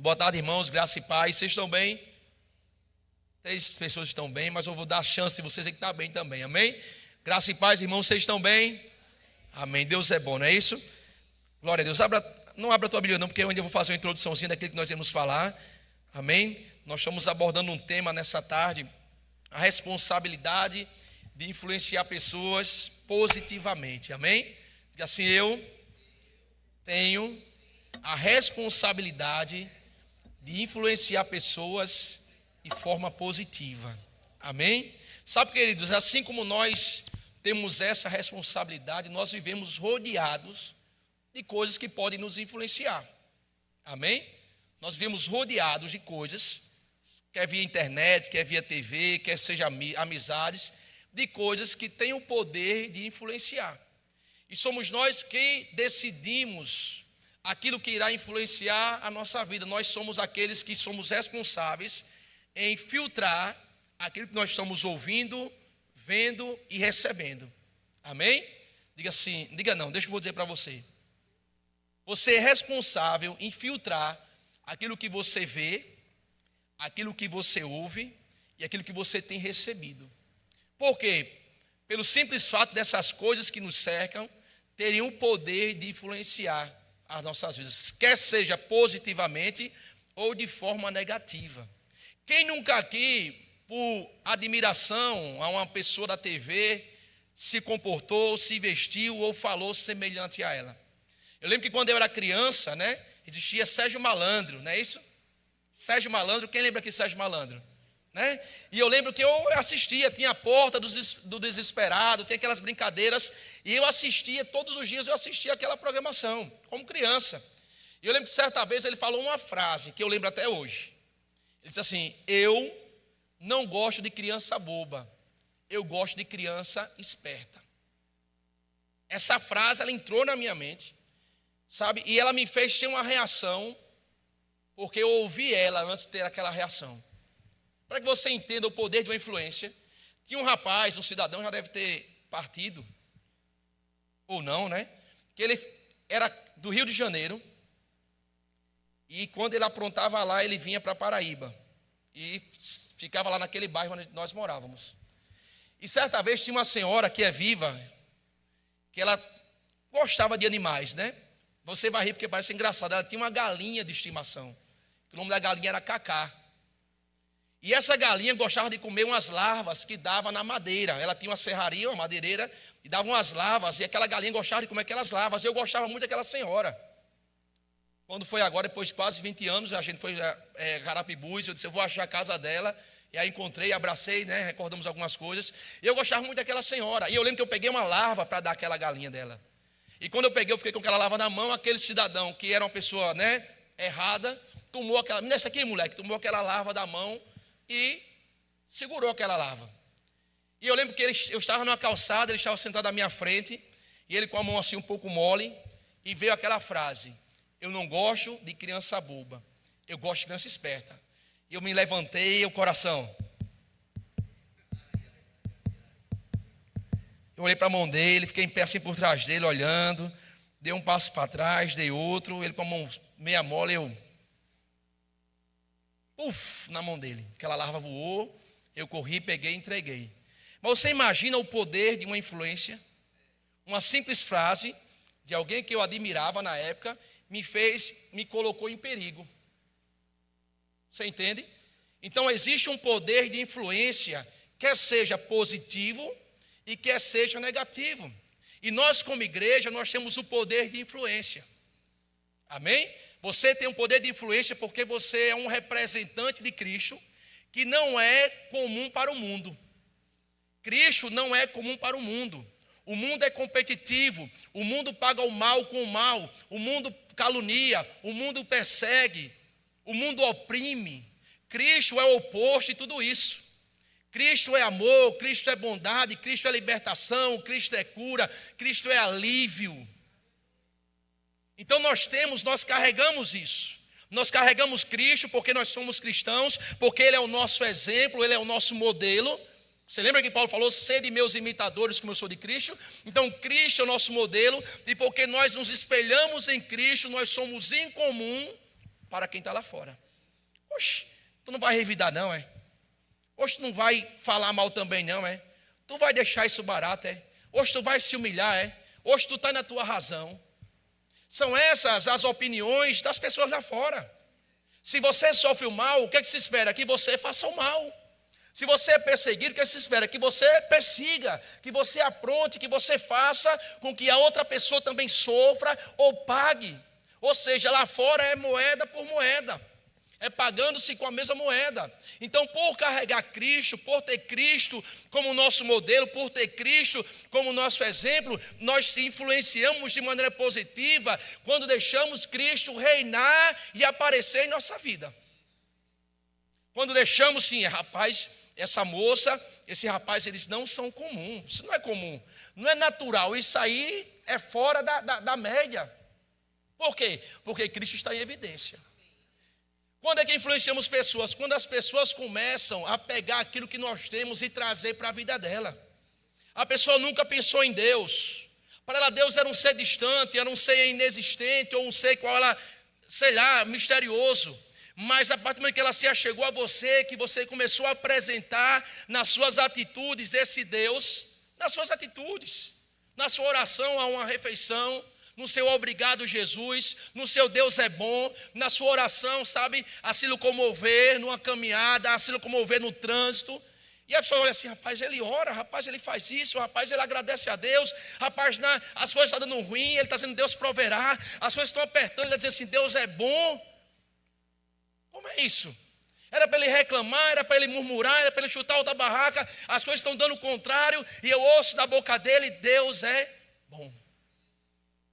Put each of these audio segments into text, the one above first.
Boa tarde, irmãos, graça e paz. Vocês estão bem? 3 pessoas estão bem, mas eu vou dar a chance de vocês que estão bem também, amém? Graça e paz, irmãos, vocês estão bem? Amém, Deus é bom, não é isso? Glória a Deus. Não abra a tua Bíblia não, porque eu ainda vou fazer uma introduçãozinha daquilo que nós iremos falar, amém? Nós estamos abordando um tema nessa tarde, a responsabilidade de influenciar pessoas positivamente, amém? Diga assim, eu tenho a responsabilidade de influenciar pessoas de forma positiva, amém? Sabe, queridos, assim como nós temos essa responsabilidade, nós vivemos rodeados de coisas que podem nos influenciar, amém? Nós vivemos rodeados de coisas, quer via internet, quer via TV, quer seja amizades, de coisas que têm o poder de influenciar. E somos nós que decidimos aquilo que irá influenciar a nossa vida. Nós somos aqueles que somos responsáveis em filtrar aquilo que nós estamos ouvindo, vendo e recebendo. Amém? Diga assim, diga não, deixa que eu vou dizer para você. Você é responsável em filtrar aquilo que você vê, aquilo que você ouve e aquilo que você tem recebido. Por quê? Pelo simples fato dessas coisas que nos cercam terem o poder de influenciar as nossas vidas, quer seja positivamente ou de forma negativa. Quem nunca aqui, por admiração a uma pessoa da TV, se comportou, se vestiu ou falou semelhante a ela? Eu lembro que quando eu era criança, existia Sérgio Malandro, não é isso? Sérgio Malandro, quem lembra aqui de Sérgio Malandro? E eu lembro que eu assistia, tinha a Porta do Desesperado, tinha aquelas brincadeiras, e eu assistia, todos os dias eu assistia aquela programação, como criança. E eu lembro que certa vez ele falou uma frase, que eu lembro até hoje. Ele disse assim, eu não gosto de criança boba, eu gosto de criança esperta. Essa frase, ela entrou na minha mente, sabe? E ela me fez ter uma reação, porque eu ouvi ela antes de ter aquela reação. Para que você entenda o poder de uma influência, tinha um rapaz, um cidadão, já deve ter partido, ou não, que ele era do Rio de Janeiro, e quando ele aprontava lá, ele vinha para Paraíba, e ficava lá naquele bairro onde nós morávamos. E certa vez tinha uma senhora que é viva, que ela gostava de animais, Você vai rir porque parece engraçado, ela tinha uma galinha de estimação, o nome da galinha era Cacá. E essa galinha gostava de comer umas larvas que dava na madeira. Ela tinha uma serraria, uma madeireira, e dava umas larvas, e aquela galinha gostava de comer aquelas larvas. E eu gostava muito daquela senhora. Quando foi agora, depois de quase 20 anos, a gente foi a Carapibus, eu disse, eu vou achar a casa dela. E aí encontrei, abracei, recordamos algumas coisas. E eu gostava muito daquela senhora. E eu lembro que eu peguei uma larva para dar aquela galinha dela. E quando eu peguei, eu fiquei com aquela larva na mão, aquele cidadão, que era uma pessoa errada, tomou aquela, nessa aqui, moleque, tomou aquela larva da mão e segurou aquela larva. E eu lembro que eu estava numa calçada, ele estava sentado à minha frente, e ele com a mão assim um pouco mole, e veio aquela frase, eu não gosto de criança boba, eu gosto de criança esperta. E eu me levantei, o coração. Eu olhei para a mão dele, fiquei em pé assim por trás dele, olhando, dei um passo para trás, dei outro, ele com a mão meia mole, eu... na mão dele, aquela larva voou, eu corri, peguei e entreguei. Mas você imagina o poder de uma influência? Uma simples frase de alguém que eu admirava na época, me colocou em perigo. Você entende? Então existe um poder de influência, quer seja positivo e quer seja negativo. E nós como igreja, nós temos o poder de influência. Amém? Você tem um poder de influência porque você é um representante de Cristo que não é comum para o mundo. Cristo não é comum para o mundo. O mundo é competitivo, o mundo paga o mal com o mal, o mundo calunia, o mundo persegue, o mundo oprime. Cristo é o oposto de tudo isso. Cristo é amor, Cristo é bondade, Cristo é libertação, Cristo é cura, Cristo é alívio. Então nós carregamos isso. Nós carregamos Cristo porque nós somos cristãos, porque Ele é o nosso exemplo, Ele é o nosso modelo. Você lembra que Paulo falou, sede meus imitadores como eu sou de Cristo? Então Cristo é o nosso modelo, e porque nós nos espelhamos em Cristo, nós somos em comum para quem está lá fora. Oxe, tu não vai revidar não, é? Oxe, tu não vai falar mal também não, é? Tu vai deixar isso barato, é? Oxe, tu vai se humilhar, é? Oxe, tu está na tua razão. São essas as opiniões das pessoas lá fora. Se você sofre o mal, o que é que se espera? Que você faça o mal. Se você é perseguido, o que é que se espera? Que você persiga, que você apronte, que você faça com que a outra pessoa também sofra ou pague. Ou seja, lá fora é moeda por moeda. É pagando-se com a mesma moeda. Então, por carregar Cristo, por ter Cristo como nosso modelo, por ter Cristo como nosso exemplo, nós influenciamos de maneira positiva quando deixamos Cristo reinar e aparecer em nossa vida. Quando deixamos, sim, rapaz, essa moça, esse rapaz, eles não são comuns. Isso não é comum, não é natural. Isso aí é fora da média. Por quê? Porque Cristo está em evidência. Quando é que influenciamos pessoas? Quando as pessoas começam a pegar aquilo que nós temos e trazer para a vida dela. A pessoa nunca pensou em Deus. Para ela, Deus era um ser distante, era um ser inexistente, ou um ser qual ela, sei lá, misterioso. Mas a partir do momento que ela se achegou a você, que você começou a apresentar nas suas atitudes esse Deus, nas suas atitudes, na sua oração a uma refeição, no seu obrigado Jesus, no seu Deus é bom, na sua oração, sabe, a se locomover numa caminhada, a se locomover no trânsito. E a pessoa olha assim, rapaz, ele ora, rapaz, ele faz isso, rapaz, ele agradece a Deus, rapaz, as coisas estão dando ruim, ele está dizendo Deus proverá, as coisas estão apertando, ele está dizendo assim, Deus é bom. Como é isso? Era para ele reclamar, era para ele murmurar, era para ele chutar outra barraca, as coisas estão dando o contrário, e eu ouço da boca dele, Deus é bom.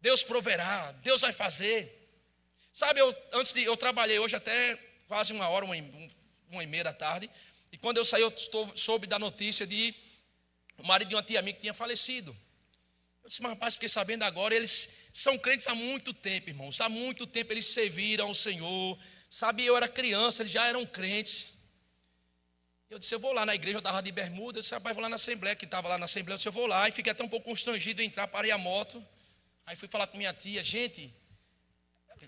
Deus proverá, Deus vai fazer. Sabe, eu trabalhei hoje até quase 1h30 da tarde, e quando eu saí, eu soube da notícia de o marido de uma tia minha que tinha falecido. Eu disse, mas rapaz, fiquei sabendo agora, eles são crentes há muito tempo, irmãos, há muito tempo eles serviram ao Senhor. Sabe, eu era criança, eles já eram crentes. Eu disse, eu vou lá na igreja, eu estava de bermuda, eu disse, rapaz, vou lá na Assembleia, que estava lá na Assembleia, eu disse, eu vou lá, e fiquei até um pouco constrangido em entrar, parei a moto. Aí fui falar com minha tia, gente,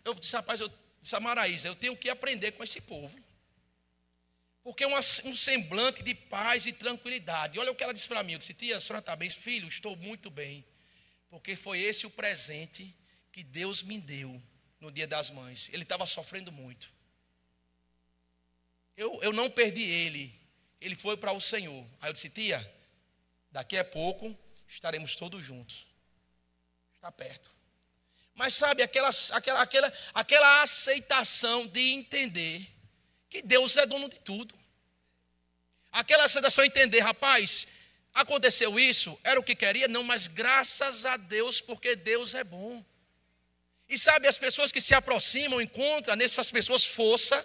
eu disse, rapaz, eu disse a Maraísa, eu tenho que aprender com esse povo. Porque um semblante de paz e tranquilidade. Olha o que ela disse para mim, eu disse, tia, a senhora está bem? Filho, estou muito bem. Porque foi esse o presente que Deus me deu no Dia das Mães. Ele estava sofrendo muito. Eu não perdi ele. Ele foi para o Senhor. Aí eu disse, tia, daqui a pouco estaremos todos juntos. Está perto. Mas sabe, aquela aceitação de entender que Deus é dono de tudo. Aquela aceitação de entender, rapaz, aconteceu isso, era o que queria? Não, mas graças a Deus, porque Deus é bom. E sabe, as pessoas que se aproximam, encontram nessas pessoas força,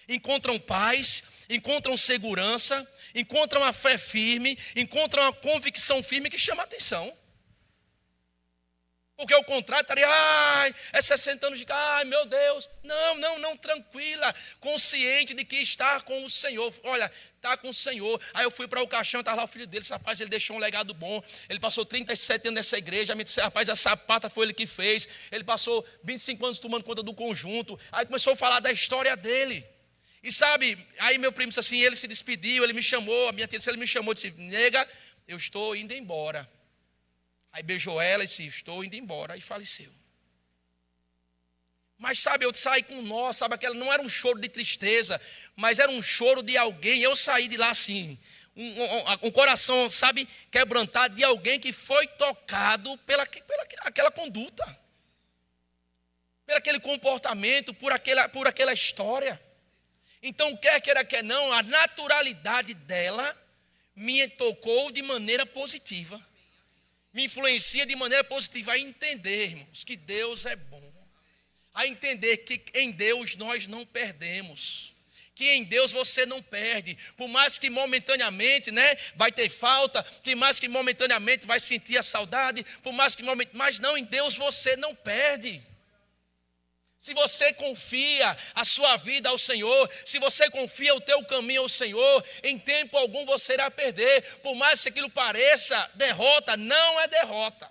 encontram paz, encontram segurança, encontram a fé firme, encontram a convicção firme que chama a atenção. Porque ao contrário, estaria, é 60 anos de ai meu Deus. Não, tranquila, consciente de que está com o Senhor. Olha, está com o Senhor. Aí eu fui para o caixão, estava lá o filho dele, disse, rapaz, ele deixou um legado bom. Ele passou 37 anos nessa igreja, me disse, rapaz, a sapata foi ele que fez. Ele passou 25 anos tomando conta do conjunto. Aí começou a falar da história dele. E sabe, aí meu primo disse assim, ele se despediu, ele me chamou, a minha tia disse, ele me chamou, disse, nega, eu estou indo embora. Aí beijou ela e disse, estou indo embora, e faleceu. Mas sabe, eu saí com nó, sabe, aquela não era um choro de tristeza, mas era um choro de alguém, eu saí de lá assim, um coração, sabe, quebrantado de alguém que foi tocado pela aquela conduta, pelo aquele comportamento, por aquela história. Então, quer queira, quer não, a naturalidade dela me tocou de maneira positiva. Me influencia de maneira positiva a entender, irmãos, que Deus é bom. A entender que em Deus nós não perdemos. Que em Deus você não perde. Por mais que momentaneamente, vai ter falta, por mais que momentaneamente vai sentir a saudade, por mais que mas não, em Deus você não perde. Se você confia a sua vida ao Senhor, se você confia o teu caminho ao Senhor, em tempo algum você irá perder. Por mais que aquilo pareça derrota, não é derrota.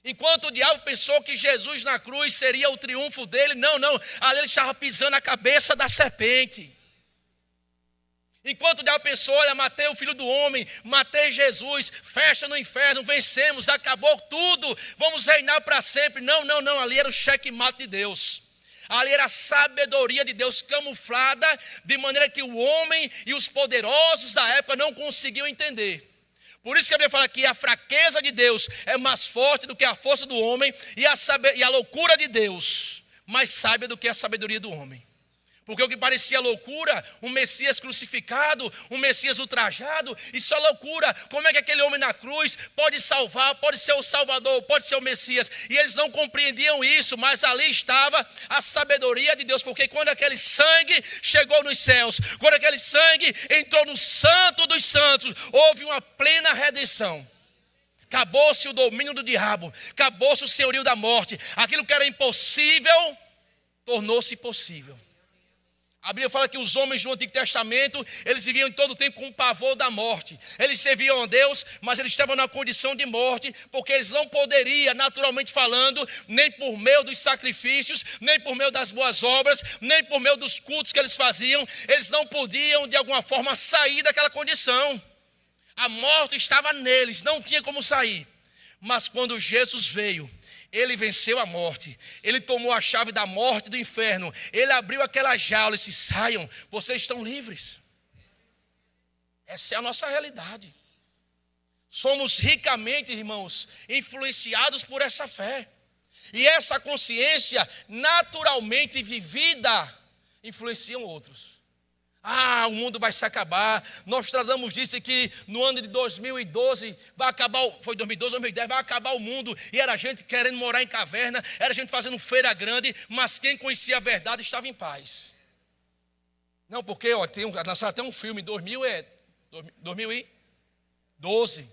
Enquanto o diabo pensou que Jesus na cruz seria o triunfo dele, não, ali ele estava pisando na cabeça da serpente. Enquanto o diabo pensou, olha, matei o Filho do Homem, matei Jesus, festa no inferno, vencemos, acabou tudo, vamos reinar para sempre. Não, ali era o checkmate de Deus. Ali era a sabedoria de Deus camuflada, de maneira que o homem e os poderosos da época não conseguiam entender. Por isso que a Bíblia fala que a fraqueza de Deus é mais forte do que a força do homem, e a loucura de Deus mais sábia do que a sabedoria do homem. Porque o que parecia loucura, um Messias crucificado, um Messias ultrajado, isso é loucura. Como é que aquele homem na cruz pode salvar, pode ser o Salvador, pode ser o Messias? E eles não compreendiam isso, mas ali estava a sabedoria de Deus. Porque quando aquele sangue chegou nos céus, quando aquele sangue entrou no Santo dos Santos, houve uma plena redenção. Acabou-se o domínio do diabo, acabou-se o senhorio da morte. Aquilo que era impossível, tornou-se possível. A Bíblia fala que os homens do Antigo Testamento, eles viviam em todo o tempo com o pavor da morte. Eles serviam a Deus, mas eles estavam na condição de morte, porque eles não poderiam, naturalmente falando, nem por meio dos sacrifícios, nem por meio das boas obras, nem por meio dos cultos que eles faziam, eles não podiam, de alguma forma, sair daquela condição. A morte estava neles, não tinha como sair. Mas quando Jesus veio, ele venceu a morte, ele tomou a chave da morte e do inferno, ele abriu aquela jaula e disse: saiam, vocês estão livres. Essa é a nossa realidade. Somos ricamente, irmãos, influenciados por essa fé. E essa consciência naturalmente vivida influenciam outros. O mundo vai se acabar. Nostradamus disse que no ano de 2012 vai acabar, foi 2012, 2010, vai acabar o mundo. E era gente querendo morar em caverna, era gente fazendo feira grande, mas quem conhecia a verdade estava em paz. Não, porque lançaram até um filme em 2012.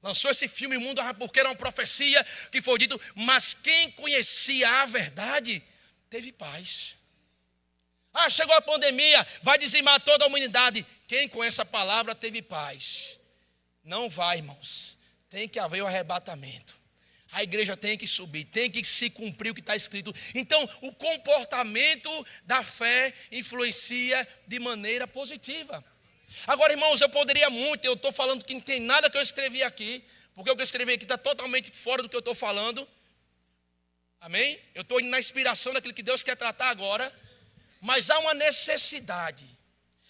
Lançou esse filme, o mundo, porque era uma profecia que foi dito, mas quem conhecia a verdade teve paz. Chegou a pandemia, vai dizimar toda a humanidade. Quem conhece a palavra teve paz. Não vai, irmãos. Tem que haver o arrebatamento. A igreja tem que subir, tem que se cumprir o que está escrito. Então, o comportamento da fé influencia de maneira positiva. Agora, irmãos, eu poderia muito, eu estou falando que não tem nada que eu escrevi aqui, porque o que eu escrevi aqui está totalmente fora do que eu estou falando. Amém? Eu estou indo na inspiração daquilo que Deus quer tratar agora. Mas há uma necessidade,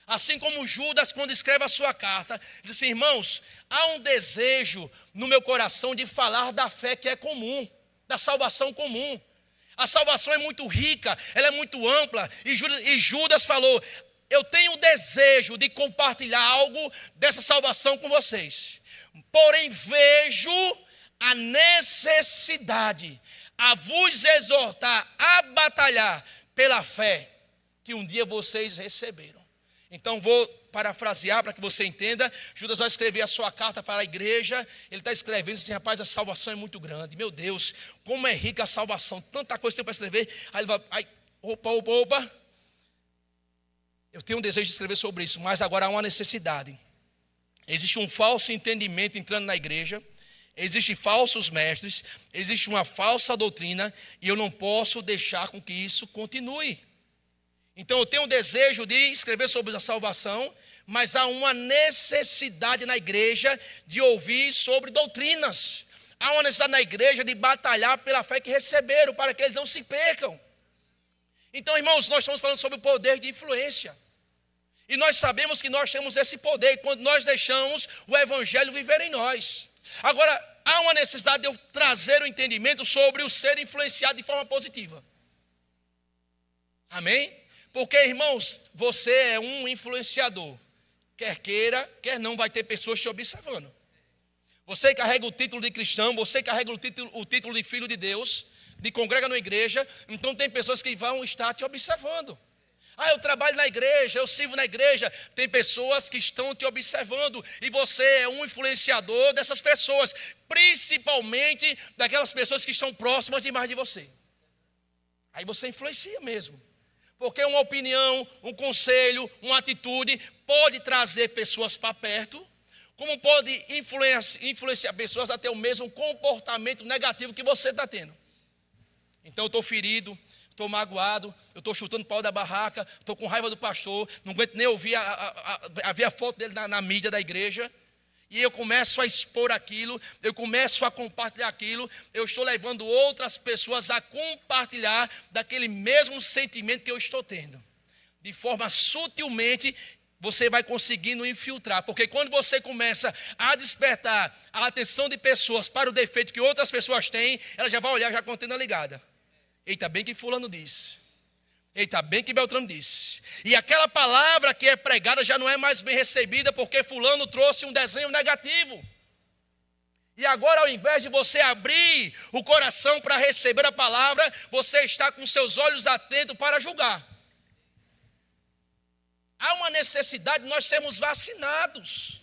assim como Judas, quando escreve a sua carta, diz assim: irmãos, há um desejo no meu coração de falar da fé que é comum, da salvação comum. A salvação é muito rica, ela é muito ampla, e Judas falou: eu tenho o desejo de compartilhar algo dessa salvação com vocês, porém vejo a necessidade a vos exortar a batalhar pela fé que um dia vocês receberam. Então vou parafrasear para que você entenda. Judas vai escrever a sua carta para a igreja. Ele está escrevendo assim: rapaz, a salvação é muito grande. Meu Deus, como é rica a salvação. Tanta coisa que tem para escrever. Aí ele vai, opa. Eu tenho um desejo de escrever sobre isso, mas agora há uma necessidade. Existe um falso entendimento entrando na igreja. Existem falsos mestres. Existe uma falsa doutrina. E eu não posso deixar com que isso continue. Então eu tenho o desejo de escrever sobre a salvação, mas há uma necessidade na igreja de ouvir sobre doutrinas. Há uma necessidade na igreja de batalhar pela fé que receberam, para que eles não se percam. Então, irmãos, nós estamos falando sobre o poder de influência. E nós sabemos que nós temos esse poder quando nós deixamos o evangelho viver em nós. Agora, há uma necessidade de eu trazer o entendimento sobre o ser influenciado de forma positiva. Amém? Porque, irmãos, você é um influenciador. Quer queira, quer não, vai ter pessoas te observando. Você carrega o título de cristão, você carrega o título de filho de Deus, de congrega na igreja, então tem pessoas que vão estar te observando. Eu trabalho na igreja, eu sirvo na igreja. Tem pessoas que estão te observando e você é um influenciador dessas pessoas, principalmente daquelas pessoas que estão próximas demais de você. Aí você influencia mesmo. Porque uma opinião, um conselho, uma atitude pode trazer pessoas para perto, como pode influenciar pessoas a ter o mesmo comportamento negativo que você está tendo. Então eu estou ferido, estou magoado, eu estou chutando pau da barraca, estou com raiva do pastor, não aguento nem ouvir a foto dele na mídia da igreja. E eu começo a expor aquilo, eu começo a compartilhar aquilo, eu estou levando outras pessoas a compartilhar daquele mesmo sentimento que eu estou tendo. De forma sutilmente, você vai conseguindo infiltrar, porque quando você começa a despertar a atenção de pessoas para o defeito que outras pessoas têm, ela já vai olhar já com a antena ligada. Eita, bem que fulano disse. Eita, bem que Beltrano disse. E aquela palavra que é pregada já não é mais bem recebida porque fulano trouxe um desenho negativo. E agora, ao invés de você abrir o coração para receber a palavra, você está com seus olhos atentos para julgar. Há uma necessidade de nós sermos vacinados.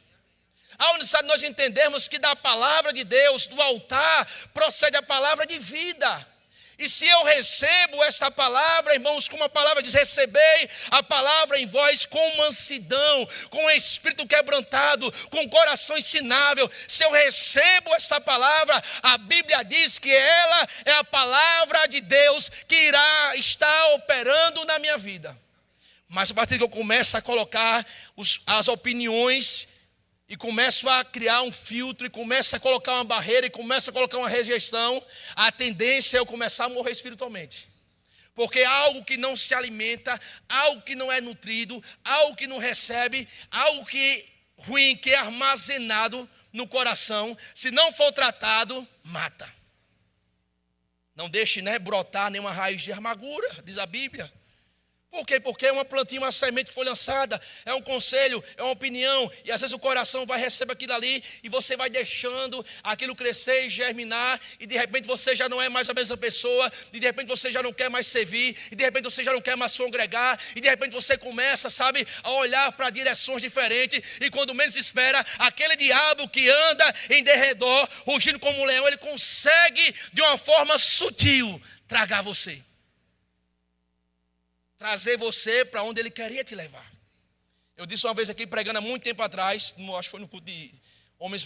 Há uma necessidade de nós entendermos que da palavra de Deus, do altar, procede a palavra de vida. E se eu recebo essa palavra, irmãos, como a palavra diz, recebei a palavra em vós com mansidão, com espírito quebrantado, com coração ensinável. Se eu recebo essa palavra, a Bíblia diz que ela é a palavra de Deus que irá estar operando na minha vida. Mas a partir que eu começo a colocar as opiniões e começo a criar um filtro, e começo a colocar uma barreira, e começo a colocar uma rejeição, a tendência é eu começar a morrer espiritualmente. Porque algo que não se alimenta, algo que não é nutrido, algo que não recebe, algo que ruim, que é armazenado no coração, se não for tratado, mata. Não deixe brotar nenhuma raiz de amargura, diz a Bíblia. Por quê? Porque é uma plantinha, uma semente que foi lançada, é um conselho, é uma opinião, e às vezes o coração vai receber aquilo ali, e você vai deixando aquilo crescer e germinar, e de repente você já não é mais a mesma pessoa, e de repente você já não quer mais servir, e de repente você já não quer mais congregar, e de repente você começa, a olhar para direções diferentes, e quando menos espera, aquele diabo que anda em derredor, rugindo como um leão, ele consegue de uma forma sutil tragar você. Trazer você para onde ele queria te levar. Eu disse uma vez aqui, pregando há muito tempo atrás, acho que foi no culto de homens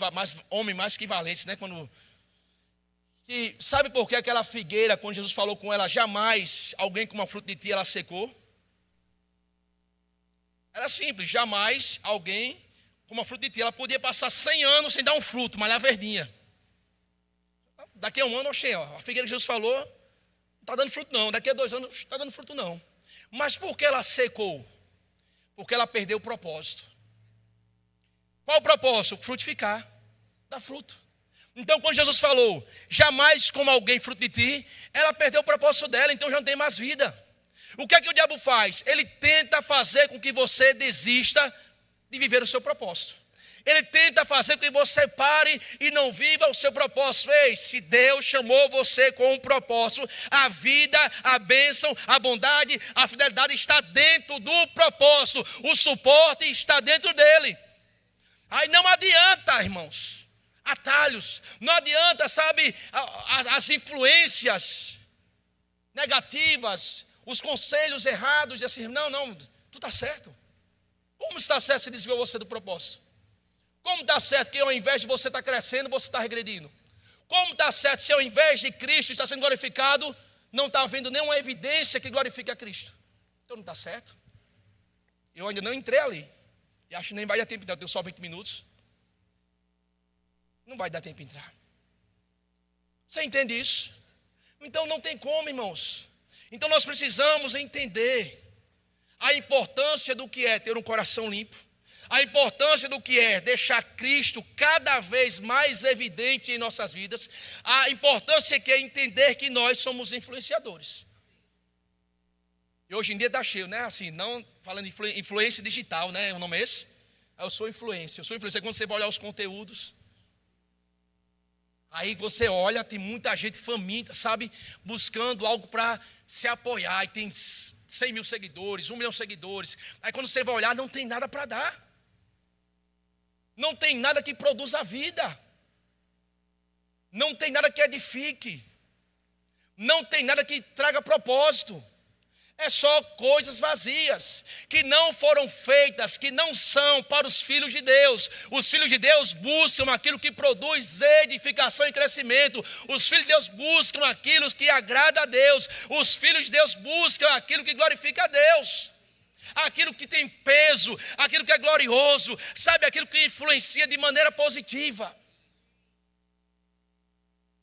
mais que valentes, que sabe por que aquela figueira, quando Jesus falou com ela, jamais alguém com uma fruta de ti, ela secou? Era simples, jamais alguém com uma fruta de ti, ela podia passar 100 anos sem dar um fruto, malhar verdinha. Daqui a um ano, a figueira que Jesus falou, não está dando fruto não, daqui a 2 anos não está dando fruto não. Mas por que ela secou? Porque ela perdeu o propósito. Qual o propósito? Frutificar, dar fruto. Então quando Jesus falou, jamais como alguém fruto de ti, ela perdeu o propósito dela, então já não tem mais vida. O que é que o diabo faz? Ele tenta fazer com que você desista de viver o seu propósito. Ele tenta fazer com que você pare e não viva o seu propósito. Ei, se Deus chamou você com um propósito, a vida, a bênção, a bondade, a fidelidade está dentro do propósito. O suporte está dentro dele. Aí não adianta, irmãos, atalhos. Não adianta, as influências negativas, os conselhos errados, e assim, não, tu está certo. Como está certo se desviou você do propósito? Como está certo que ao invés de você estar crescendo, você está regredindo? Como está certo se ao invés de Cristo estar sendo glorificado, não está havendo nenhuma evidência que glorifique a Cristo? Então não está certo. Eu ainda não entrei ali. E acho que nem vai dar tempo de entrar, eu tenho só 20 minutos. Não vai dar tempo de entrar. Você entende isso? Então não tem como, irmãos. Então nós precisamos entender a importância do que é ter um coração limpo. A importância do que é deixar Cristo cada vez mais evidente em nossas vidas. A importância que é entender que nós somos influenciadores. E hoje em dia está cheio, assim, não falando de influência digital, o nome é esse? Eu sou influência. Quando você vai olhar os conteúdos. Aí você olha, tem muita gente faminta, buscando algo para se apoiar. E tem 100 mil seguidores, 1 milhão de seguidores. Aí quando você vai olhar, não tem nada para dar. Não tem nada que produza vida. Não tem nada que edifique. Não tem nada que traga propósito. É só coisas vazias, que não foram feitas, que não são para os filhos de Deus. Os filhos de Deus buscam aquilo que produz edificação e crescimento. Os filhos de Deus buscam aquilo que agrada a Deus. Os filhos de Deus buscam aquilo que glorifica a Deus. Aquilo que tem peso, aquilo que é glorioso, sabe, aquilo que influencia de maneira positiva.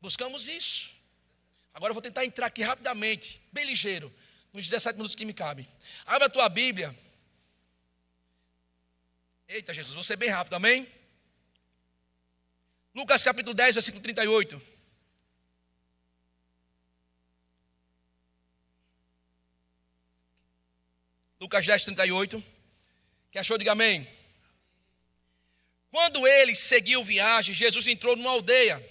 Buscamos isso. Agora eu vou tentar entrar aqui rapidamente, bem ligeiro, nos 17 minutos que me cabem. Abra a tua Bíblia. Eita Jesus, vou ser bem rápido, amém? Lucas capítulo 10, versículo 38. Lucas 10, 38. Quem achou, diga amém. Quando eles seguiam viagem, Jesus entrou numa aldeia.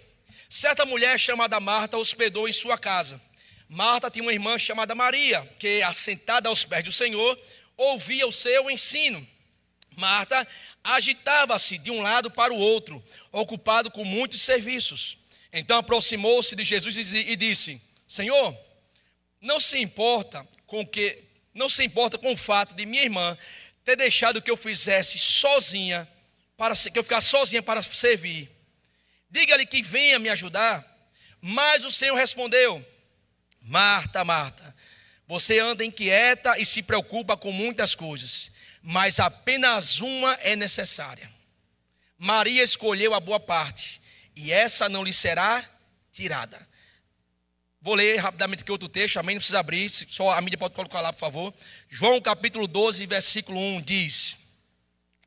Certa mulher chamada Marta hospedou em sua casa. Marta tinha uma irmã chamada Maria, que, assentada aos pés do Senhor, ouvia o seu ensino. Marta agitava-se de um lado para o outro, ocupado com muitos serviços. Então aproximou-se de Jesus e disse: Senhor, não se importa com o fato de minha irmã ter deixado que eu fizesse sozinha, que eu ficasse sozinha para servir. Diga-lhe que venha me ajudar. Mas o Senhor respondeu: Marta, Marta, você anda inquieta e se preocupa com muitas coisas, mas apenas uma é necessária. Maria escolheu a boa parte, e essa não lhe será tirada. Vou ler rapidamente aqui outro texto, amém? Não precisa abrir, só a mídia pode colocar lá, por favor. João capítulo 12, versículo 1 diz: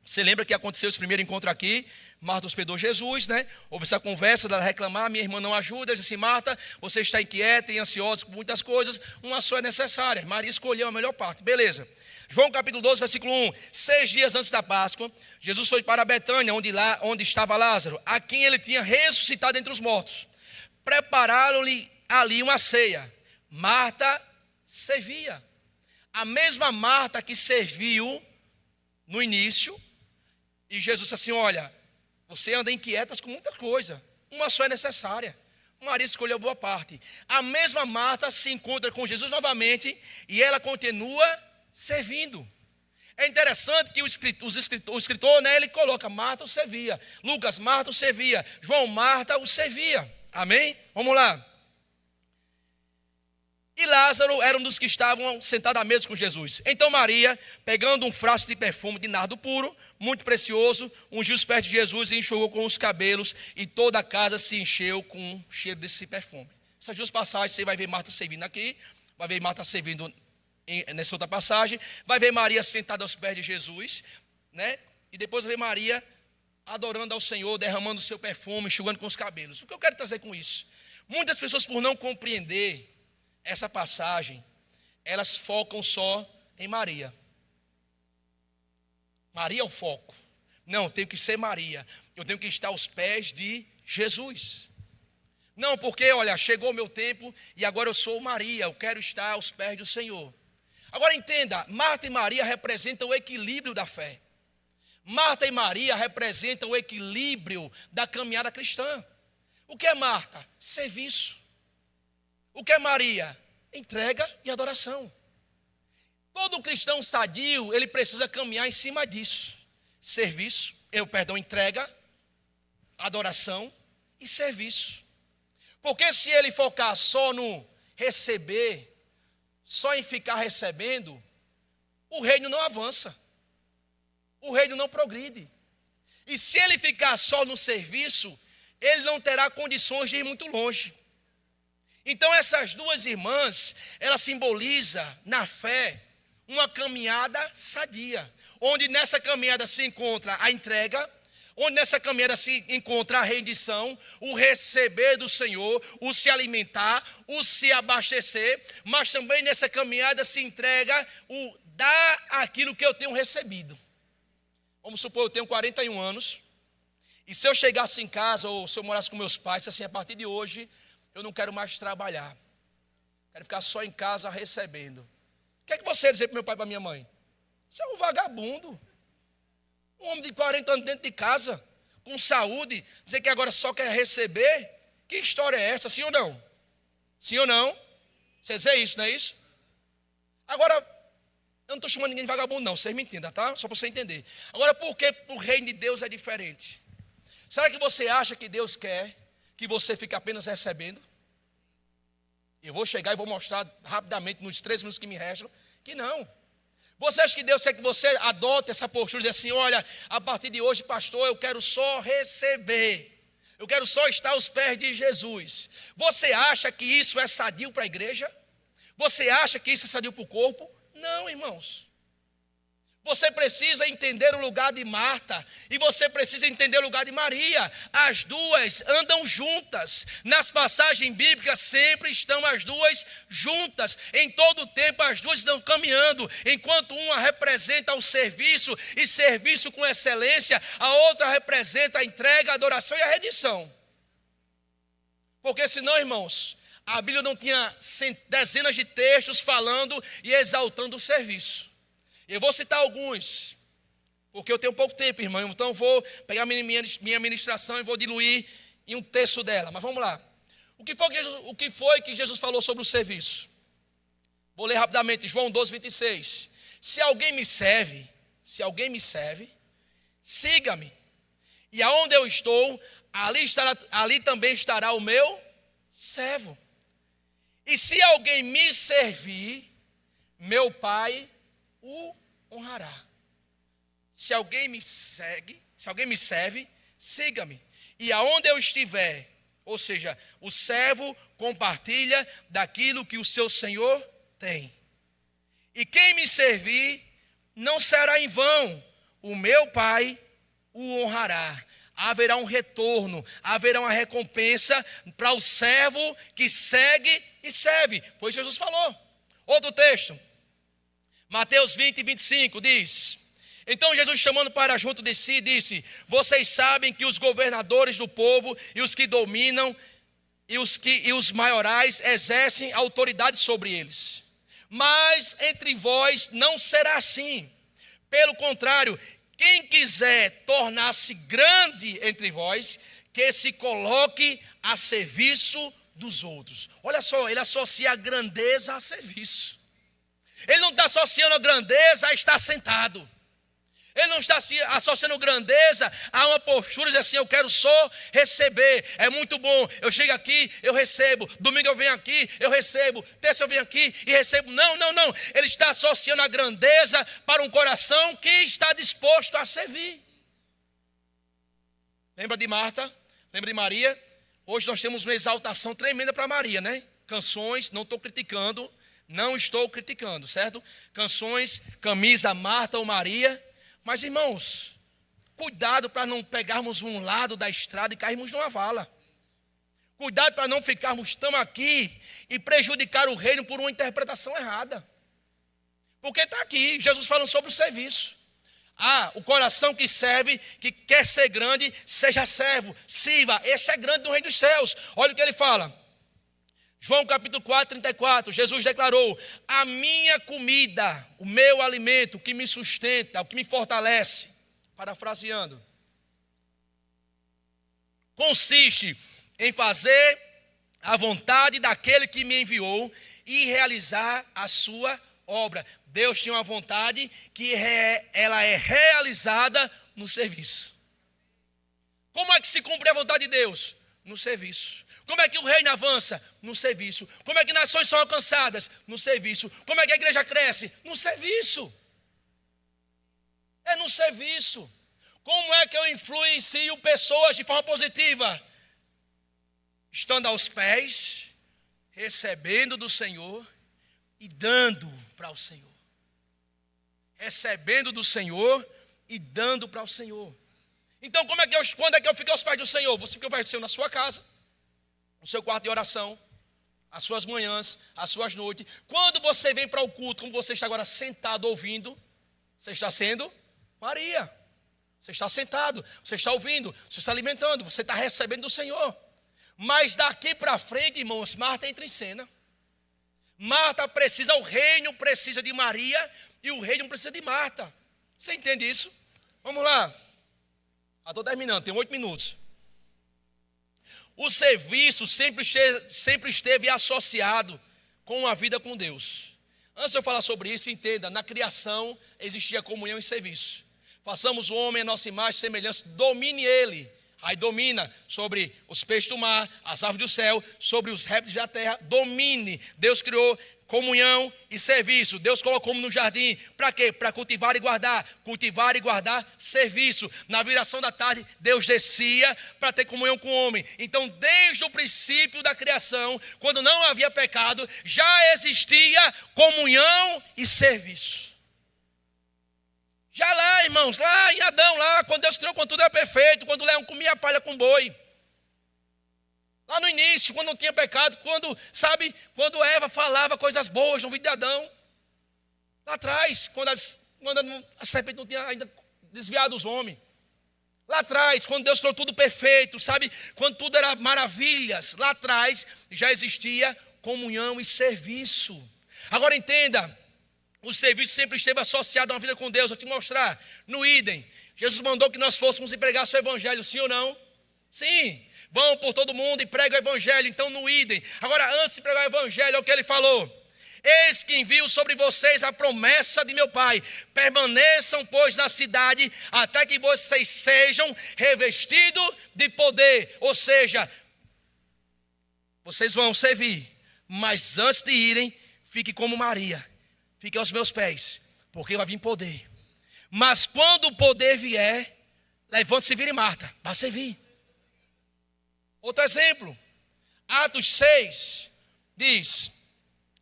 você lembra que aconteceu esse primeiro encontro aqui? Marta hospedou Jesus, né? Houve essa conversa dela reclamar: minha irmã não ajuda. Disse assim: Marta, você está inquieta e ansiosa com muitas coisas, uma só é necessária. Maria escolheu a melhor parte, beleza. João capítulo 12, versículo 1. 6 dias antes da Páscoa, Jesus foi para Betânia, onde estava Lázaro, a quem ele tinha ressuscitado entre os mortos. Prepararam-lhe ali uma ceia. Marta servia. A mesma Marta que serviu no início. E Jesus disse assim: olha, você anda inquietas com muita coisa, uma só é necessária. Maria escolheu a boa parte. A mesma Marta se encontra com Jesus novamente e ela continua servindo. É interessante que o escritor, né, ele coloca: Marta o servia. Lucas, Marta o servia. João, Marta o servia. Amém? Vamos lá. E Lázaro era um dos que estavam sentados à mesa com Jesus. Então Maria, pegando um frasco de perfume de nardo puro, muito precioso, ungiu os pés de Jesus e enxugou com os cabelos, e toda a casa se encheu com o cheiro desse perfume. Essas duas passagens, você vai ver Marta servindo aqui, vai ver Marta servindo nessa outra passagem, vai ver Maria sentada aos pés de Jesus, né? E depois vai ver Maria adorando ao Senhor, derramando o seu perfume, enxugando com os cabelos. O que eu quero trazer com isso? Muitas pessoas, por não compreender essa passagem, elas focam só em Maria. Maria é o foco. Não, eu tenho que ser Maria. Eu tenho que estar aos pés de Jesus. Não, porque, olha, chegou o meu tempo e agora eu sou Maria. Eu quero estar aos pés do Senhor. Agora entenda, Marta e Maria representam o equilíbrio da fé. Marta e Maria representam o equilíbrio da caminhada cristã. O que é Marta? Serviço. O que é Maria? Entrega e adoração. Todo cristão sadio, ele precisa caminhar em cima disso. Serviço, entrega, adoração e serviço. Porque se ele focar só no receber, só em ficar recebendo, o reino não avança. O reino não progride. E se ele ficar só no serviço, ele não terá condições de ir muito longe. Então essas duas irmãs, elas simbolizam na fé uma caminhada sadia, onde nessa caminhada se encontra a entrega, onde nessa caminhada se encontra a rendição, o receber do Senhor, o se alimentar, o se abastecer, mas também nessa caminhada se entrega o dar aquilo que eu tenho recebido. Vamos supor, eu tenho 41 anos, e se eu chegasse em casa, ou se eu morasse com meus pais, assim, a partir de hoje, eu não quero mais trabalhar, quero ficar só em casa recebendo. O que é que você ia dizer para meu pai e para minha mãe? Você é um vagabundo, um homem de 40 anos dentro de casa, com saúde, dizer que agora só quer receber? Que história é essa, sim ou não? Sim ou não? Você dizer isso, não é isso? Agora, eu não estou chamando ninguém de vagabundo não, vocês me entendam, tá? Só para você entender. Agora, por que o reino de Deus é diferente? Será que você acha que Deus quer que você fique apenas recebendo? Eu vou chegar e vou mostrar rapidamente, nos 3 minutos que me restam, que não. Você acha que Deus quer que você adote essa postura, dizer assim, olha, a partir de hoje, pastor, eu quero só receber. Eu quero só estar aos pés de Jesus. Você acha que isso é sadio para a igreja? Você acha que isso é sadio para o corpo? Não, irmãos. Você precisa entender o lugar de Marta e você precisa entender o lugar de Maria. As duas andam juntas. Nas passagens bíblicas sempre estão as duas juntas. Em todo o tempo as duas estão caminhando. Enquanto uma representa o serviço e serviço com excelência, a outra representa a entrega, a adoração e a rendição. Porque senão, irmãos, a Bíblia não tinha dezenas de textos falando e exaltando o serviço. Eu vou citar alguns, porque eu tenho pouco tempo, irmão. Então eu vou pegar minha ministração e vou diluir em um terço dela. Mas vamos lá. O que foi que Jesus falou sobre o serviço? Vou ler rapidamente, João 12, 26. Se alguém me serve, siga-me. E aonde eu estou, ali também estará o meu servo. E se alguém me servir, meu Pai o honrará. Se alguém me serve, siga-me. E aonde eu estiver, ou seja, o servo compartilha daquilo que o seu Senhor tem. E quem me servir não será em vão, o meu Pai o honrará. Haverá um retorno, haverá uma recompensa para o servo que segue e serve. Foi o que Jesus falou. Outro texto. Mateus 20, 25 diz: então Jesus, chamando para junto de si, disse: vocês sabem que os governadores do povo e os que dominam e os maiorais exercem autoridade sobre eles. Mas entre vós não será assim. Pelo contrário, quem quiser tornar-se grande entre vós, que se coloque a serviço dos outros. Olha só, ele associa a grandeza a serviço. Ele não está associando a grandeza a estar sentado. Ele não está associando grandeza a uma postura de assim, eu quero só receber. É muito bom, eu chego aqui, eu recebo. Domingo eu venho aqui, eu recebo. Terça eu venho aqui e recebo. Não. Ele está associando a grandeza para um coração que está disposto a servir. Lembra de Marta? Lembra de Maria? Hoje nós temos uma exaltação tremenda para Maria, né? Canções, não estou criticando. Não estou criticando, certo? Canções, camisa, Marta ou Maria. Mas, irmãos, cuidado para não pegarmos um lado da estrada e cairmos numa vala. Cuidado para não ficarmos tão aqui e prejudicar o reino por uma interpretação errada. Porque está aqui, Jesus falando sobre o serviço. O coração que serve, que quer ser grande, seja servo, sirva. Esse é grande no reino dos céus. Olha o que ele fala. João capítulo 4, 34, Jesus declarou: a minha comida, o meu alimento, o que me sustenta, o que me fortalece, parafraseando, consiste em fazer a vontade daquele que me enviou e realizar a sua obra. Deus tinha uma vontade que ela é realizada no serviço. Como é que se cumpre a vontade de Deus? No serviço. Como é que o reino avança? No serviço. Como é que nações são alcançadas? No serviço. Como é que a igreja cresce? No serviço. É no serviço. Como é que eu influencio pessoas de forma positiva? Estando aos pés, recebendo do Senhor e dando para o Senhor. Recebendo do Senhor e dando para o Senhor. Então, quando é que eu fico aos pés do Senhor? Você fica aos pés do Senhor na sua casa, no seu quarto de oração, as suas manhãs, as suas noites. Quando você vem para o culto, como você está agora sentado ouvindo, você está sendo Maria. Você está sentado, você está ouvindo, você está alimentando, você está recebendo do Senhor. Mas daqui para frente, irmãos, Marta entra em cena. Marta precisa, o reino precisa de Maria e o reino precisa de Marta. Você entende isso? Vamos lá. Estou terminando, tem 8 minutos. O serviço sempre esteve associado com a vida com Deus. Antes de eu falar sobre isso, entenda, na criação existia comunhão e serviço. Façamos o homem a nossa imagem e semelhança, domine ele. Aí domina sobre os peixes do mar, as aves do céu, sobre os répteis da terra, domine. Deus criou comunhão e serviço. Deus colocou no jardim, para quê? Para cultivar e guardar serviço. Na viração da tarde, Deus descia para ter comunhão com o homem. Então, desde o princípio da criação, quando não havia pecado, já existia comunhão e serviço. Já lá, irmãos, lá em Adão, lá, quando Deus criou, quando tudo era perfeito, quando o leão comia palha com boi. Lá no início, quando não tinha pecado, quando Eva falava coisas boas no vídeo de Adão. Lá atrás, quando a serpente não tinha ainda desviado os homens. Lá atrás, quando Deus criou tudo perfeito, quando tudo era maravilhas. Lá atrás, já existia comunhão e serviço. Agora entenda. O serviço sempre esteve associado a uma vida com Deus. Vou te mostrar. No Íden, Jesus mandou que nós fôssemos e pregasse o evangelho. Sim ou não? Sim. Vão por todo mundo e pregam o evangelho. Então no Íden. Agora antes de pregar o evangelho, é o que ele falou. Eis que envio sobre vocês a promessa de meu Pai. Permaneçam, pois, na cidade, até que vocês sejam revestidos de poder. Ou seja, vocês vão servir. Mas antes de irem, fique como Maria. Fique aos meus pés, porque vai vir poder. Mas quando o poder vier, levante-se e vire Marta, para servir. Outro exemplo, Atos 6, diz,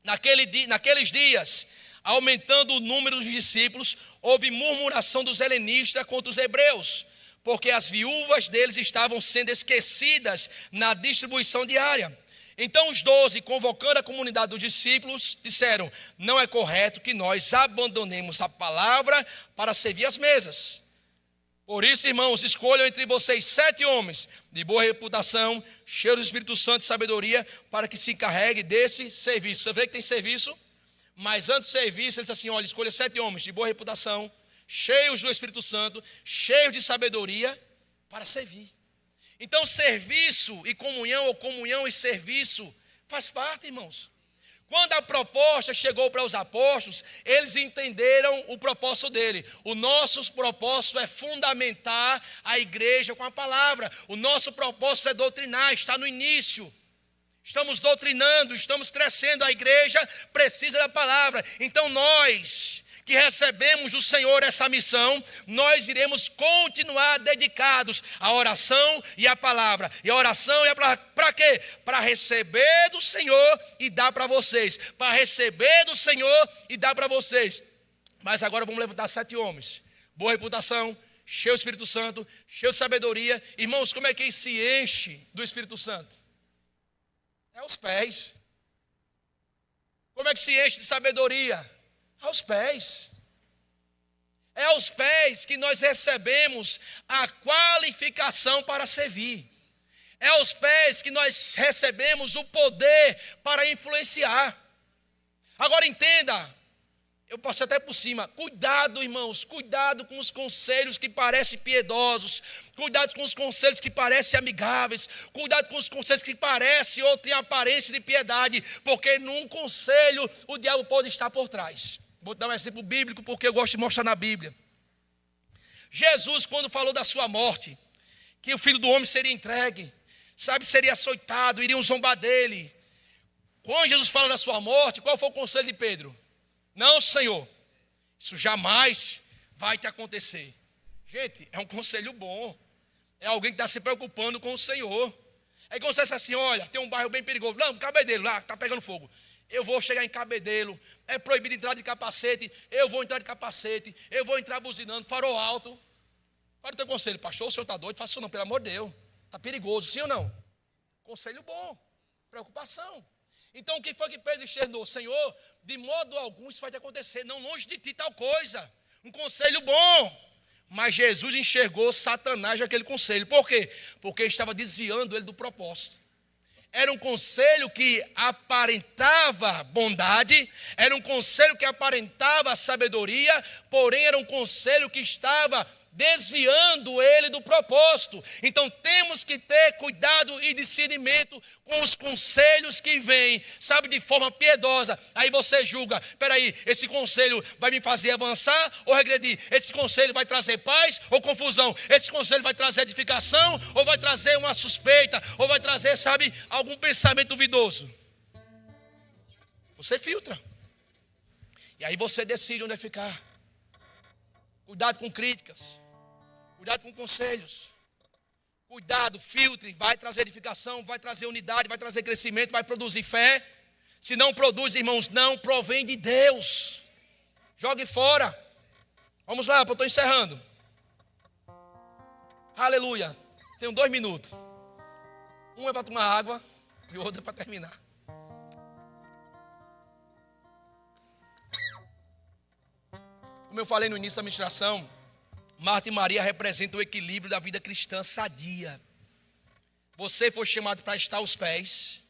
naqueles dias, aumentando o número dos discípulos, houve murmuração dos helenistas contra os hebreus, porque as viúvas deles estavam sendo esquecidas na distribuição diária. Então os 12, convocando a comunidade dos discípulos, disseram: não é correto que nós abandonemos a palavra para servir as mesas. Por isso, irmãos, escolham entre vocês 7 homens de boa reputação, cheios do Espírito Santo e sabedoria, para que se encarregue desse serviço. Você vê que tem serviço? Mas antes do serviço, ele disse assim: olha, escolha 7 homens de boa reputação, cheios do Espírito Santo, cheios de sabedoria, para servir. Então serviço e comunhão, ou comunhão e serviço, faz parte, irmãos. Quando a proposta chegou para os apóstolos, eles entenderam o propósito dele. O nosso propósito é fundamentar a igreja com a palavra. O nosso propósito é doutrinar, está no início. Estamos doutrinando, estamos crescendo, a igreja precisa da palavra. Então nós que recebemos do Senhor essa missão, nós iremos continuar dedicados à oração e à palavra. E a oração e a palavra, para quê? Para receber do Senhor e dar para vocês. Para receber do Senhor e dar para vocês. Mas agora vamos levantar 7 homens. Boa reputação, cheio do Espírito Santo, cheio de sabedoria. Irmãos, como é que se enche do Espírito Santo? É aos pés. Como é que se enche de sabedoria? Aos pés. É aos pés que nós recebemos a qualificação para servir. É aos pés que nós recebemos o poder para influenciar. Agora entenda, eu passei até por cima, cuidado, irmãos, cuidado com os conselhos que parecem piedosos, cuidado com os conselhos que parecem amigáveis, cuidado com os conselhos que parecem ou têm aparência de piedade, porque num conselho o diabo pode estar por trás. Vou dar um exemplo bíblico porque eu gosto de mostrar na Bíblia. Jesus, quando falou da sua morte, que o Filho do Homem seria entregue, seria açoitado, iriam zombar dele. Quando Jesus fala da sua morte, qual foi o conselho de Pedro? Não, Senhor, isso jamais vai te acontecer. Gente, é um conselho bom. É alguém que está se preocupando com o Senhor. É como se fosse assim: olha, tem um bairro bem perigoso. Não, Cabedelo, lá está pegando fogo. Eu vou chegar em Cabedelo, é proibido entrar de capacete, eu vou entrar de capacete, eu vou entrar buzinando, farol alto. Qual é o teu conselho? Pastor, o senhor está doido? Faça isso não, pelo amor de Deus. Está perigoso, sim ou não? Conselho bom, preocupação. Então o que foi que Pedro enxergou? Senhor, de modo algum isso vai te acontecer, não longe de ti tal coisa. Um conselho bom. Mas Jesus enxergou Satanás naquele conselho. Por quê? Porque estava desviando ele do propósito. Era um conselho que aparentava bondade, era um conselho que aparentava sabedoria, porém era um conselho que estava desviando ele do propósito. Então temos que ter cuidado e discernimento com os conselhos que vêm, sabe, de forma piedosa. Aí você julga, peraí, esse conselho vai me fazer avançar ou regredir? Esse conselho vai trazer paz ou confusão? Esse conselho vai trazer edificação ou vai trazer uma suspeita? Ou vai trazer, sabe, algum pensamento duvidoso? Você filtra. E aí você decide onde é ficar. Cuidado com críticas. Cuidado com conselhos. Cuidado, filtre. Vai trazer edificação, vai trazer unidade, vai trazer crescimento, vai produzir fé. Se não produz, irmãos, não provém de Deus. Jogue fora. Vamos lá, eu estou encerrando. Aleluia. Tenho 2 minutos. Um é para tomar água e o outro é para terminar. Como eu falei no início da ministração, Marta e Maria representam o equilíbrio da vida cristã sadia. Você foi chamado para estar aos pés,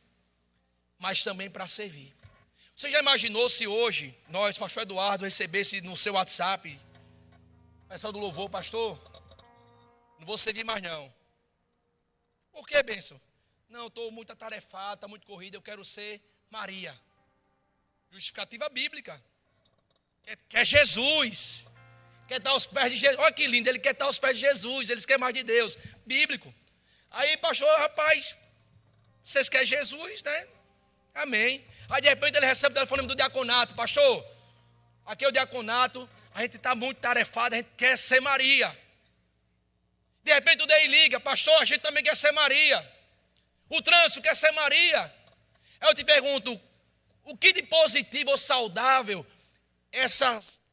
mas também para servir. Você já imaginou se hoje nós, pastor Eduardo, recebesse no seu WhatsApp, pessoal do louvor, pastor, não vou servir mais não. Por que, bênção? Não, estou muito atarefado, está muito corrido, eu quero ser Maria. Justificativa bíblica. Quer Jesus, quer estar aos pés de Jesus. Olha que lindo, ele quer estar aos pés de Jesus, eles querem mais de Deus, bíblico. Aí, pastor, rapaz, vocês querem Jesus, né? Amém. Aí de repente ele recebe o telefone do diaconato, pastor, aqui é o diaconato, a gente está muito tarefado, a gente quer ser Maria. De repente o DEI liga, pastor, a gente também quer ser Maria. O trânsito quer ser Maria. Aí eu te pergunto, o que de positivo ou saudável esse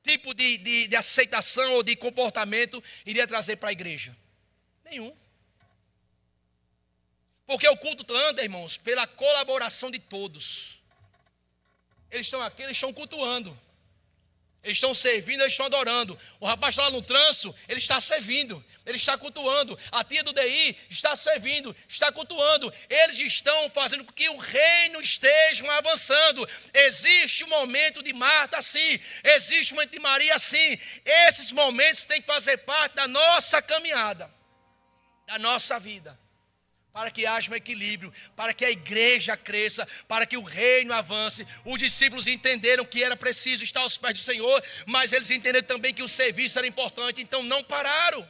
tipo de aceitação ou de comportamento iria trazer para a igreja? Nenhum. Porque o culto anda, irmãos, pela colaboração de todos. Eles estão aqui, eles estão cultuando. Eles estão servindo, eles estão adorando. O rapaz está lá no trânsito, ele está servindo, ele está cultuando. A tia do DI está servindo, está cultuando. Eles estão fazendo com que o reino esteja avançando. Existe um momento de Marta assim, existe um momento de Maria assim. Esses momentos têm que fazer parte da nossa caminhada, da nossa vida, para que haja um equilíbrio, para que a igreja cresça, para que o reino avance. Os discípulos entenderam que era preciso estar aos pés do Senhor, mas eles entenderam também que o serviço era importante, então não pararam.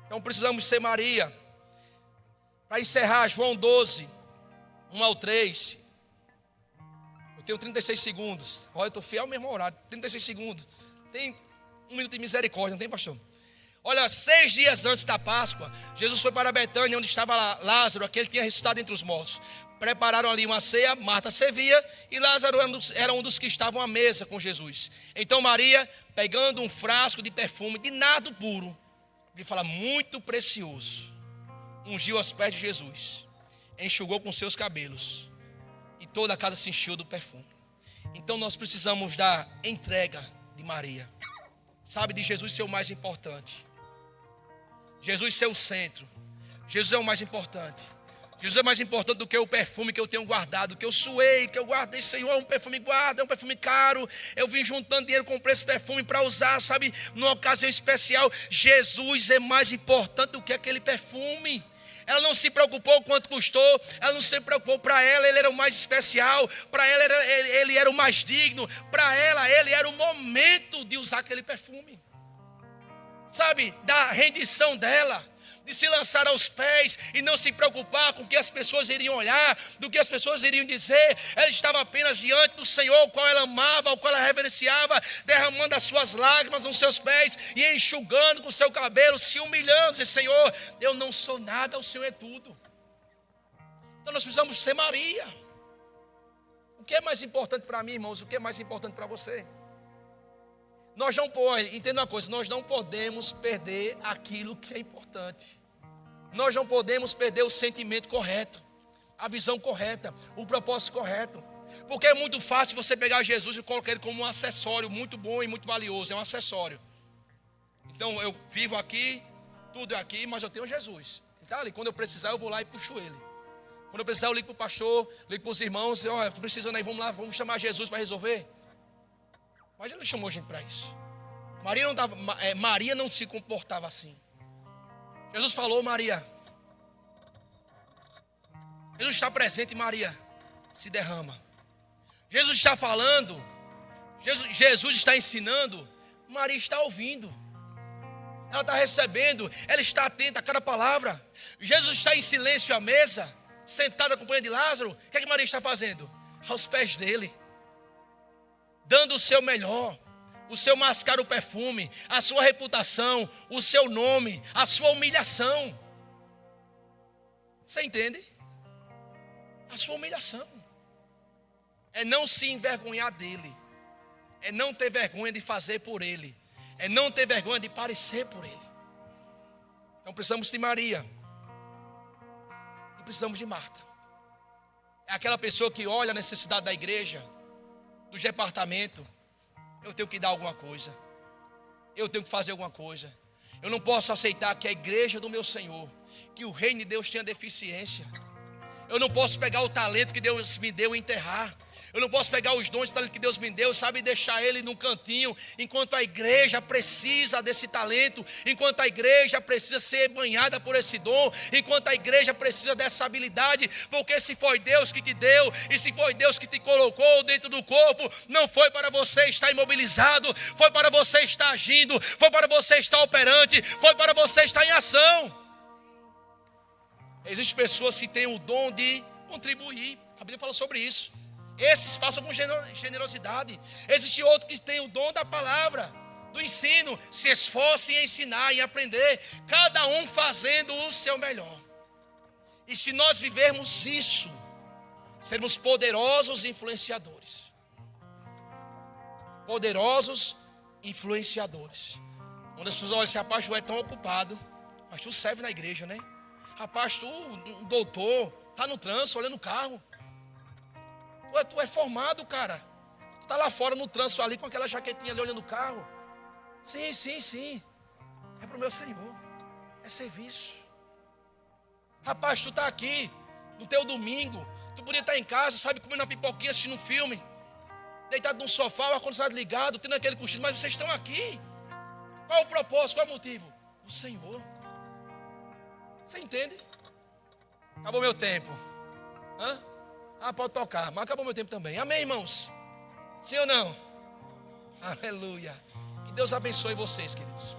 Então precisamos ser Maria. Para encerrar, João 12, 1 ao 3. Eu tenho 36 segundos. Olha, eu estou fiel ao mesmo horário, 36 segundos. Tem 1 minuto de misericórdia, não tem, pastor? Olha, 6 dias antes da Páscoa, Jesus foi para Betânia, onde estava Lázaro, aquele que tinha ressuscitado entre os mortos. Prepararam ali uma ceia, Marta servia e Lázaro era um dos que estavam à mesa com Jesus. Então Maria, pegando um frasco de perfume de nardo puro, ele fala muito precioso, ungiu aos pés de Jesus, enxugou com seus cabelos e toda a casa se encheu do perfume. Então nós precisamos da entrega de Maria, sabe, de Jesus ser o mais importante. Jesus ser o centro. Jesus é o mais importante. Jesus é mais importante do que o perfume que eu tenho guardado, que eu suei, que eu guardei. Senhor, um perfume guarda, é um perfume caro. Eu vim juntando dinheiro, comprei esse perfume para usar, sabe, numa ocasião especial. Jesus é mais importante do que aquele perfume. Ela não se preocupou quanto custou, ela não se preocupou. Para ela ele era o mais especial, para ela ele era o mais digno, para ela ele era o momento de usar aquele perfume, sabe, da rendição dela, de se lançar aos pés e não se preocupar com o que as pessoas iriam olhar, do que as pessoas iriam dizer. Ela estava apenas diante do Senhor, o qual ela amava, o qual ela reverenciava, derramando as suas lágrimas nos seus pés e enxugando com o seu cabelo, se humilhando, dizendo: Senhor, eu não sou nada, o Senhor é tudo. Então nós precisamos ser Maria. O que é mais importante para mim, irmãos? O que é mais importante para você? Nós não podemos, entenda uma coisa, nós não podemos perder aquilo que é importante. Nós não podemos perder o sentimento correto, a visão correta, o propósito correto. Porque é muito fácil você pegar Jesus e colocar ele como um acessório muito bom e muito valioso. É um acessório. Então eu vivo aqui, tudo é aqui, mas eu tenho Jesus. Ele está ali, quando eu precisar eu vou lá e puxo ele. Quando eu precisar eu ligo para o pastor, ligo para os irmãos, olha, estou precisando aí, vamos lá, vamos chamar Jesus para resolver. Mas ele não chamou a gente para isso. Maria não se comportava assim. Jesus falou, Maria. Jesus está presente, Maria se derrama. Jesus está falando, Jesus está ensinando, Maria está ouvindo. Ela está recebendo, ela está atenta a cada palavra. Jesus está em silêncio à mesa, sentada acompanhando de Lázaro. O que é que Maria está fazendo? Aos pés dele, dando o seu melhor, o seu mais caro perfume, a sua reputação, o seu nome, a sua humilhação. Você entende? A sua humilhação é não se envergonhar dele, é não ter vergonha de fazer por ele, é não ter vergonha de parecer por ele. Então precisamos de Maria e precisamos de Marta. É aquela pessoa que olha a necessidade da igreja, do departamento. Eu tenho que dar alguma coisa, eu tenho que fazer alguma coisa. Eu não posso aceitar que a igreja do meu Senhor, que o reino de Deus tenha deficiência. Eu não posso pegar o talento que Deus me deu e enterrar. Eu não posso pegar os dons e talento que Deus me deu, sabe, e deixar ele num cantinho, enquanto a igreja precisa desse talento, enquanto a igreja precisa ser banhada por esse dom, enquanto a igreja precisa dessa habilidade, porque se foi Deus que te deu, e se foi Deus que te colocou dentro do corpo, não foi para você estar imobilizado, foi para você estar agindo, foi para você estar operante, foi para você estar em ação. Existem pessoas que têm o dom de contribuir, a Bíblia fala sobre isso. Esses façam com generosidade. Existem outros que têm o dom da palavra, do ensino, se esforcem em ensinar e aprender, cada um fazendo o seu melhor. E se nós vivermos isso, seremos poderosos influenciadores. Poderosos influenciadores. Quando as pessoas olham, esse rapaz, tu é tão ocupado, mas tu serve na igreja, né? Rapaz, tu, um doutor, tá no trânsito, olhando o carro. Tu é formado, cara. Tu tá lá fora no trânsito ali com aquela jaquetinha ali olhando o carro. Sim. É pro meu Senhor. É serviço. Rapaz, tu tá aqui no teu domingo. Tu podia estar em casa, sabe, comendo uma pipoquinha, assistindo um filme, deitado num sofá, o ar-condicionado ligado, tendo aquele cochilo, mas vocês estão aqui. Qual é o propósito? Qual é o motivo? O Senhor. Você entende? Acabou meu tempo. Pode tocar, mas acabou meu tempo também. Amém, irmãos? Sim ou não? Aleluia. Que Deus abençoe vocês, queridos.